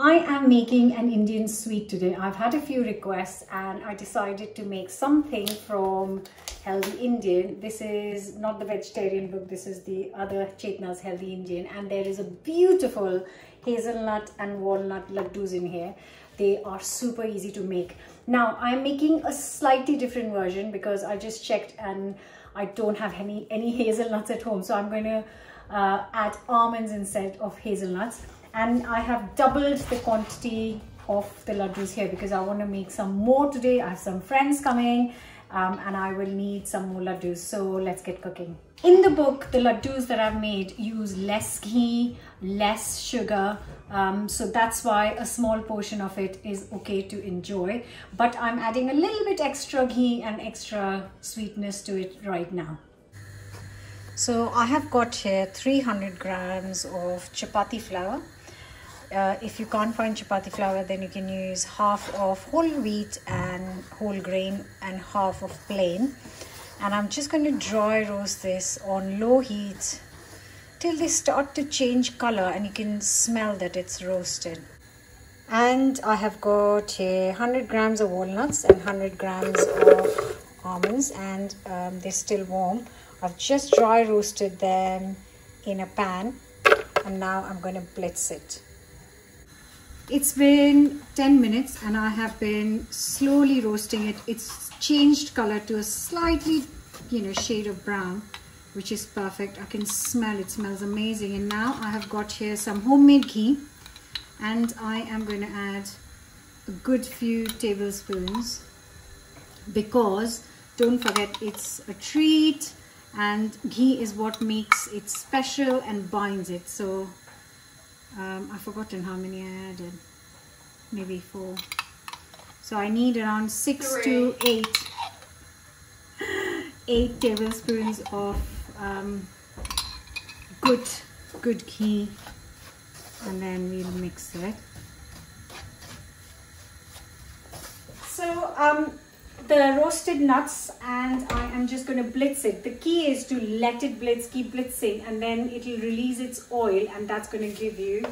I am making an Indian sweet today. I've had a few requests and I decided to make something from Healthy Indian. This is not the vegetarian book, this is the other Chetna's Healthy Indian, and there is a beautiful hazelnut and walnut laddoos in here. They are super easy to make. Now I'm making a slightly different version because I just checked and I don't have any hazelnuts at home, so I'm going to add almonds instead of hazelnuts. And I have doubled the quantity of the laddoos here because I want to make some more today. I have some friends coming and I will need some more laddoos. So let's get cooking. In the book, the laddoos that I've made use less ghee, less sugar. So that's why a small portion of it is okay to enjoy. But I'm adding a little bit extra ghee and extra sweetness to it right now. So I have got here 300 grams of chapati flour. If you can't find chapati flour, then you can use half of whole wheat and whole grain and half of plain. And I'm just going to dry roast this on low heat till they start to change color and you can smell that it's roasted. And I have got here 100 grams of walnuts and 100 grams of almonds, and they're still warm. I've just dry roasted them in a pan and now I'm going to blitz it. It's been 10 minutes and I have been slowly roasting it. It's changed color to a slightly, shade of brown, which is perfect. I can smell it, smells amazing. And now I have got here some homemade ghee and I am going to add a good few tablespoons because don't forget it's a treat and ghee is what makes it special and binds it. So I've forgotten how many I added, maybe 4. So I need around 6 to 8 tablespoons of good ghee, and then we'll mix it. So the roasted nuts, and I am just going to blitz it. The key is to let it blitz, keep blitzing, and then it will release its oil, and that's going to give you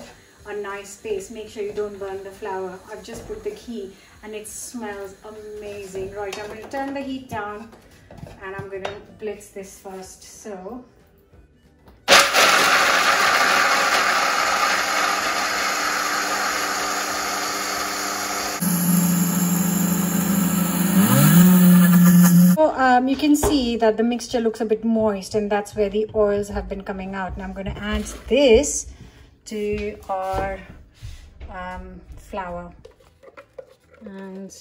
a nice paste. Make sure you don't burn the flour. I've just put the ghee and it smells amazing. Right, I'm going to turn the heat down and I'm going to blitz this first. So you can see that the mixture looks a bit moist, and that's where the oils have been coming out. And I'm going to add this to our flour, and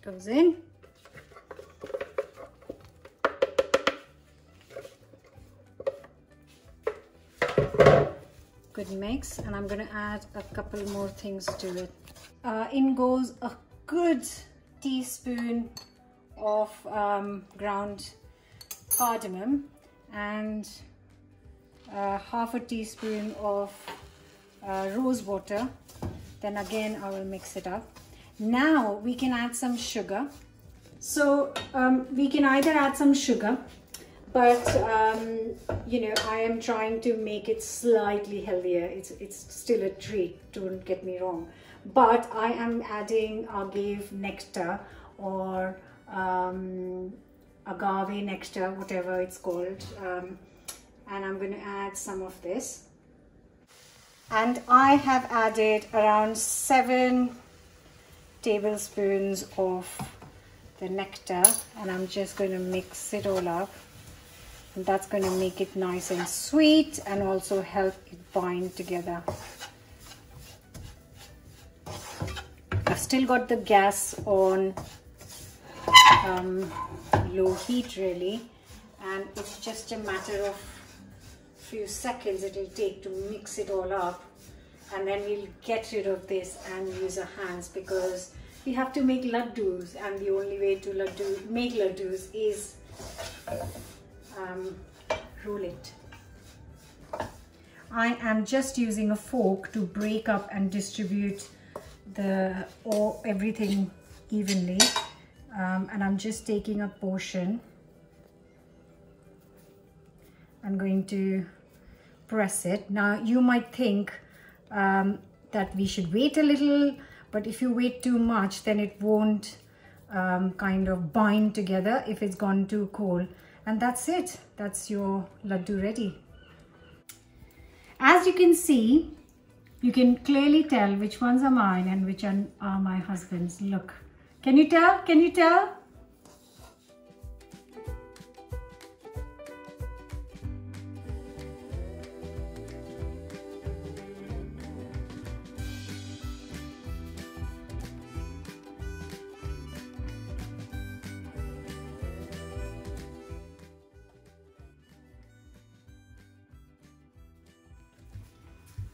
goes in. Good mix, and I'm going to add a couple more things to it. In goes a good teaspoon of ground cardamom and half a teaspoon of rose water. Then again I will mix it up. Now we can add some sugar. So we can either add some sugar, but I am trying to make it slightly healthier. It's still a treat, don't get me wrong, but I am adding agave nectar or agave nectar, whatever it's called, and I'm going to add some of this. And I have added around 7 tablespoons of the nectar, and I'm just going to mix it all up, and that's going to make it nice and sweet and also help it bind together. I've still got the gas on low heat really, and it's just a matter of few seconds it will take to mix it all up, and then we'll get rid of this and use our hands because we have to make laddoos, and the only way to make laddoos is roll it. I am just using a fork to break up and distribute everything evenly. And I'm just taking a portion. I'm going to press it. Now you might think that we should wait a little, but if you wait too much, then it won't kind of bind together if it's gone too cold. And that's it. That's your laddu ready. As you can see, you can clearly tell which ones are mine and which are my husband's. Look, can you tell? Can you tell?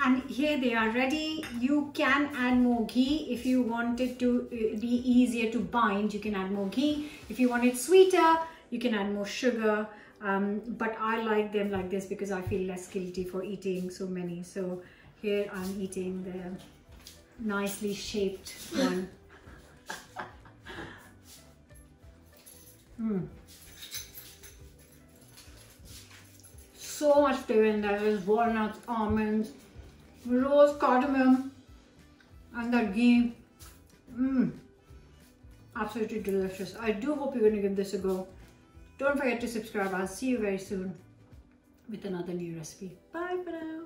And here they are ready. You can add more ghee if you want it to be easier to bind. You can add more ghee. If you want it sweeter, you can add more sugar. But I like them like this because I feel less guilty for eating so many. So here I'm eating the nicely shaped one. So much flavor in there. There's walnuts, almonds, rose, cardamom, and that ghee. Absolutely delicious. I do hope you're going to give this a go. Don't forget to subscribe. I'll see you very soon with another new recipe. Bye for now.